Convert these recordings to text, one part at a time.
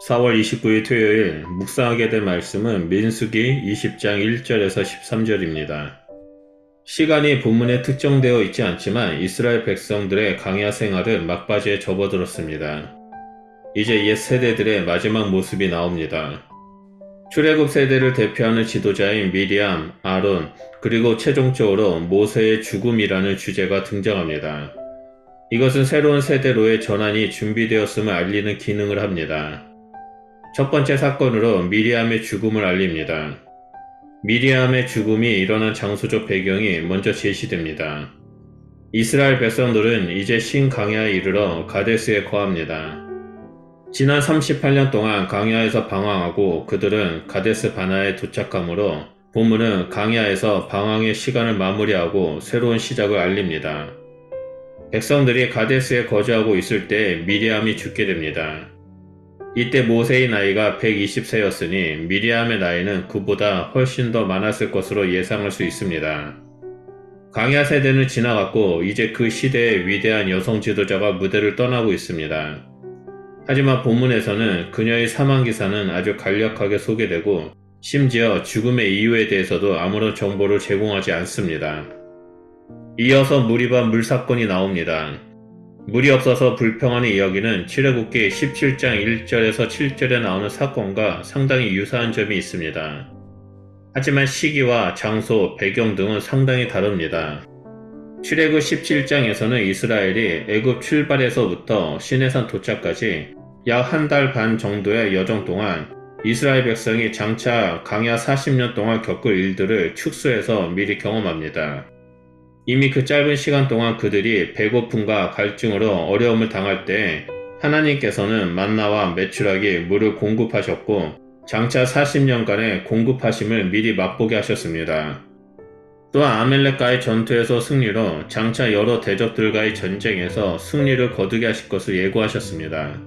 4월 29일 토요일 묵상하게 될 말씀은 민수기 20장 1절에서 13절입니다. 시간이 본문에 특정되어 있지 않지만 이스라엘 백성들의 광야 생활은 막바지에 접어들었습니다. 이제 옛 세대들의 마지막 모습이 나옵니다. 출애굽 세대를 대표하는 지도자인 미리암, 아론, 그리고 최종적으로 모세의 죽음이라는 주제가 등장합니다. 이것은 새로운 세대로의 전환이 준비되었음을 알리는 기능을 합니다. 첫 번째 사건으로 미리암의 죽음을 알립니다. 미리암의 죽음이 일어난 장소적 배경이 먼저 제시됩니다. 이스라엘 백성들은 이제 신광야에 이르러 가데스에 거합니다. 지난 38년 동안 광야에서 방황하고 그들은 가데스 바나에 도착하므로 본문은 광야에서 방황의 시간을 마무리하고 새로운 시작을 알립니다. 백성들이 가데스에 거주하고 있을 때 미리암이 죽게 됩니다. 이때 모세의 나이가 120세였으니 미리암의 나이는 그보다 훨씬 더 많았을 것으로 예상할 수 있습니다. 광야 세대는 지나갔고 이제 그 시대의 위대한 여성 지도자가 무대를 떠나고 있습니다. 하지만 본문에서는 그녀의 사망 기사는 아주 간략하게 소개되고 심지어 죽음의 이유에 대해서도 아무런 정보를 제공하지 않습니다. 이어서 무리바 물사건이 나옵니다. 물이 없어서 불평하는 이야기는 출애굽기 17장 1절에서 7절에 나오는 사건과 상당히 유사한 점이 있습니다. 하지만 시기와 장소, 배경 등은 상당히 다릅니다. 출애굽 17장에서는 이스라엘이 애굽 출발에서부터 시내산 도착까지 약 한 달 반 정도의 여정 동안 이스라엘 백성이 장차 광야 40년 동안 겪을 일들을 축소해서 미리 경험합니다. 이미 그 짧은 시간 동안 그들이 배고픔과 갈증으로 어려움을 당할 때 하나님께서는 만나와 메추라기 물을 공급하셨고 장차 40년간의 공급하심을 미리 맛보게 하셨습니다. 또한 아멜렉과의 전투에서 승리로 장차 여러 대적들과의 전쟁에서 승리를 거두게 하실 것을 예고하셨습니다.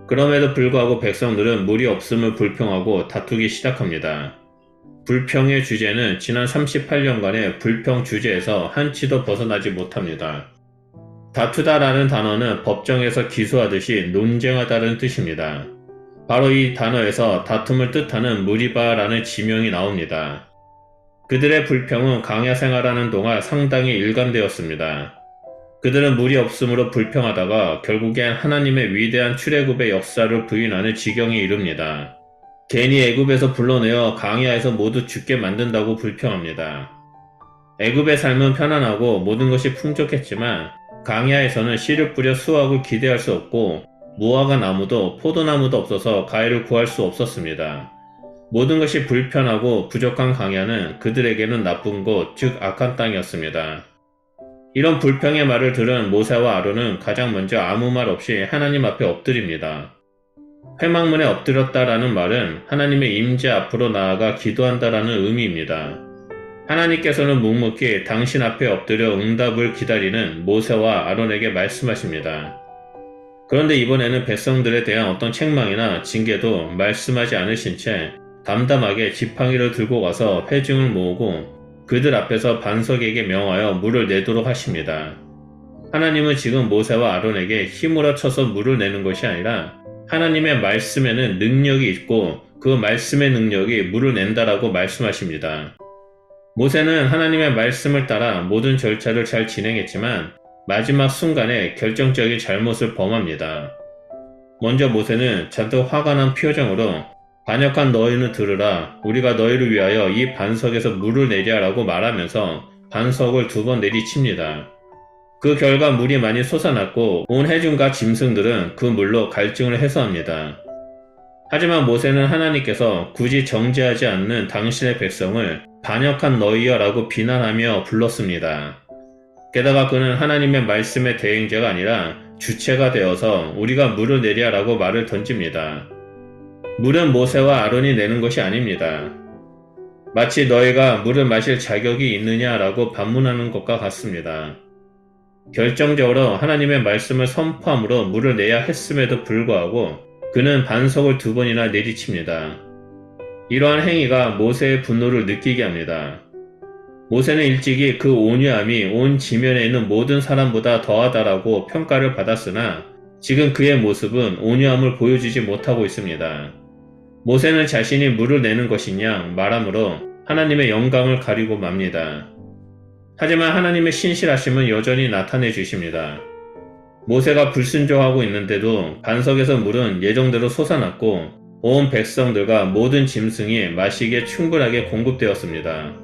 그럼에도 불구하고 백성들은 물이 없음을 불평하고 다투기 시작합니다. 불평의 주제는 지난 38년간의 불평 주제에서 한치도 벗어나지 못합니다. 다투다라는 단어는 법정에서 기소하듯이 논쟁하다는 뜻입니다. 바로 이 단어에서 다툼을 뜻하는 무리바라는 지명이 나옵니다. 그들의 불평은 광야 생활하는 동안 상당히 일관되었습니다. 그들은 물이 없음으로 불평하다가 결국엔 하나님의 위대한 출애굽의 역사를 부인하는 지경에 이릅니다. 괜히 애굽에서 불러내어 광야에서 모두 죽게 만든다고 불평합니다. 애굽의 삶은 편안하고 모든 것이 풍족했지만 광야에서는 씨를 뿌려 수확을 기대할 수 없고 무화과 나무도 포도나무도 없어서 과일을 구할 수 없었습니다. 모든 것이 불편하고 부족한 광야는 그들에게는 나쁜 곳, 즉 악한 땅이었습니다. 이런 불평의 말을 들은 모세와 아론은 가장 먼저 아무 말 없이 하나님 앞에 엎드립니다. 회막문에 엎드렸다라는 말은 하나님의 임재 앞으로 나아가 기도한다라는 의미입니다. 하나님께서는 묵묵히 당신 앞에 엎드려 응답을 기다리는 모세와 아론에게 말씀하십니다. 그런데 이번에는 백성들에 대한 어떤 책망이나 징계도 말씀하지 않으신 채 담담하게 지팡이를 들고 가서 회중을 모으고 그들 앞에서 반석에게 명하여 물을 내도록 하십니다. 하나님은 지금 모세와 아론에게 힘으로 쳐서 물을 내는 것이 아니라 하나님의 말씀에는 능력이 있고 그 말씀의 능력이 물을 낸다라고 말씀하십니다. 모세는 하나님의 말씀을 따라 모든 절차를 잘 진행했지만 마지막 순간에 결정적인 잘못을 범합니다. 먼저 모세는 잔뜩 화가 난 표정으로 반역한 너희는 들으라, 우리가 너희를 위하여 이 반석에서 물을 내랴 라고 말하면서 반석을 2번 내리칩니다. 그 결과 물이 많이 솟아났고 온 회중과 짐승들은 그 물로 갈증을 해소합니다. 하지만 모세는 하나님께서 굳이 정죄하지 않는 당신의 백성을 반역한 너희여 라고 비난하며 불렀습니다. 게다가 그는 하나님의 말씀의 대행자가 아니라 주체가 되어서 우리가 물을 내랴 라고 말을 던집니다. 물은 모세와 아론이 내는 것이 아닙니다. 마치 너희가 물을 마실 자격이 있느냐라고 반문하는 것과 같습니다. 결정적으로 하나님의 말씀을 선포함으로 물을 내야 했음에도 불구하고 그는 반석을 2번이나 내리칩니다. 이러한 행위가 모세의 분노를 느끼게 합니다. 모세는 일찍이 그 온유함이 온 지면에 있는 모든 사람보다 더하다라고 평가를 받았으나 지금 그의 모습은 온유함을 보여주지 못하고 있습니다. 모세는 자신이 물을 내는 것이냐 말하므로 하나님의 영광을 가리고 맙니다. 하지만 하나님의 신실하심은 여전히 나타내 주십니다. 모세가 불순종하고 있는데도 반석에서 물은 예정대로 솟아났고 온 백성들과 모든 짐승이 마시기에 충분하게 공급되었습니다.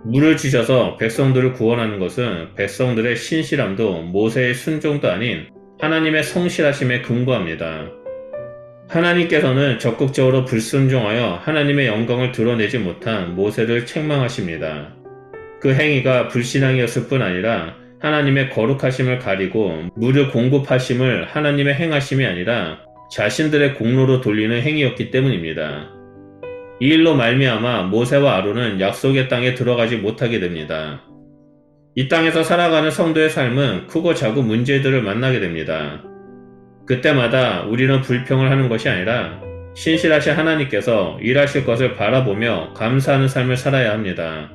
물을 주셔서 백성들을 구원하는 것은 백성들의 신실함도 모세의 순종도 아닌 하나님의 성실하심에 근거합니다. 하나님께서는 적극적으로 불순종하여 하나님의 영광을 드러내지 못한 모세를 책망하십니다. 그 행위가 불신앙이었을 뿐 아니라 하나님의 거룩하심을 가리고 물을 공급하심을 하나님의 행하심이 아니라 자신들의 공로로 돌리는 행위였기 때문입니다. 이 일로 말미암아 모세와 아론은 약속의 땅에 들어가지 못하게 됩니다. 이 땅에서 살아가는 성도의 삶은 크고 작은 문제들을 만나게 됩니다. 그때마다 우리는 불평을 하는 것이 아니라 신실하신 하나님께서 일하실 것을 바라보며 감사하는 삶을 살아야 합니다.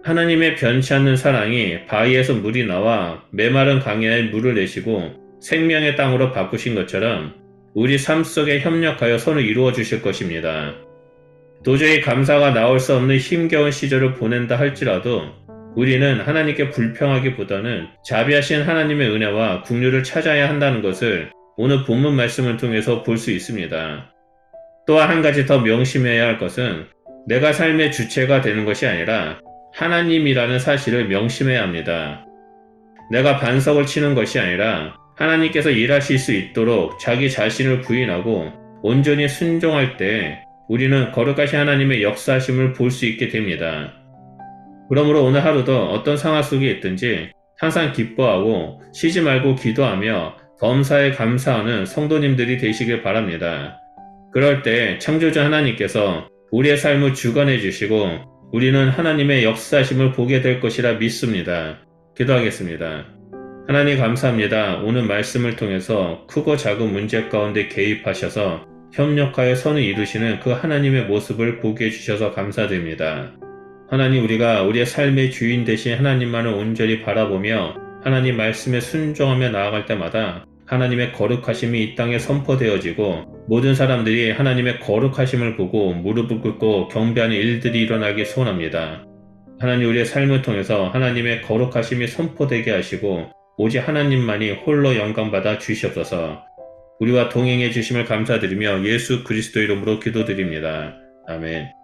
하나님의 변치 않는 사랑이 바위에서 물이 나와 메마른 강야에 물을 내시고 생명의 땅으로 바꾸신 것처럼 우리 삶 속에 협력하여 선을 이루어 주실 것입니다. 도저히 감사가 나올 수 없는 힘겨운 시절을 보낸다 할지라도 우리는 하나님께 불평하기보다는 자비하신 하나님의 은혜와 긍휼을 찾아야 한다는 것을 오늘 본문 말씀을 통해서 볼 수 있습니다. 또한 한 가지 더 명심해야 할 것은 내가 삶의 주체가 되는 것이 아니라 하나님이라는 사실을 명심해야 합니다. 내가 반석을 치는 것이 아니라 하나님께서 일하실 수 있도록 자기 자신을 부인하고 온전히 순종할 때 우리는 거룩하신 하나님의 역사하심을 볼 수 있게 됩니다. 그러므로 오늘 하루도 어떤 상황 속에 있든지 항상 기뻐하고 쉬지 말고 기도하며 범사에 감사하는 성도님들이 되시길 바랍니다. 그럴 때 창조주 하나님께서 우리의 삶을 주관해 주시고 우리는 하나님의 역사심을 보게 될 것이라 믿습니다. 기도하겠습니다. 하나님 감사합니다. 오늘 말씀을 통해서 크고 작은 문제 가운데 개입하셔서 협력하여 선을 이루시는 그 하나님의 모습을 보게 해주셔서 감사드립니다. 하나님, 우리가 우리의 삶의 주인 되신 하나님만을 온전히 바라보며 하나님 말씀에 순종하며 나아갈 때마다 하나님의 거룩하심이 이 땅에 선포되어지고 모든 사람들이 하나님의 거룩하심을 보고 무릎을 꿇고 경배하는 일들이 일어나길 소원합니다. 하나님, 우리의 삶을 통해서 하나님의 거룩하심이 선포되게 하시고 오직 하나님만이 홀로 영광받아 주시옵소서. 우리와 동행해 주심을 감사드리며 예수 그리스도 이름으로 기도드립니다. 아멘.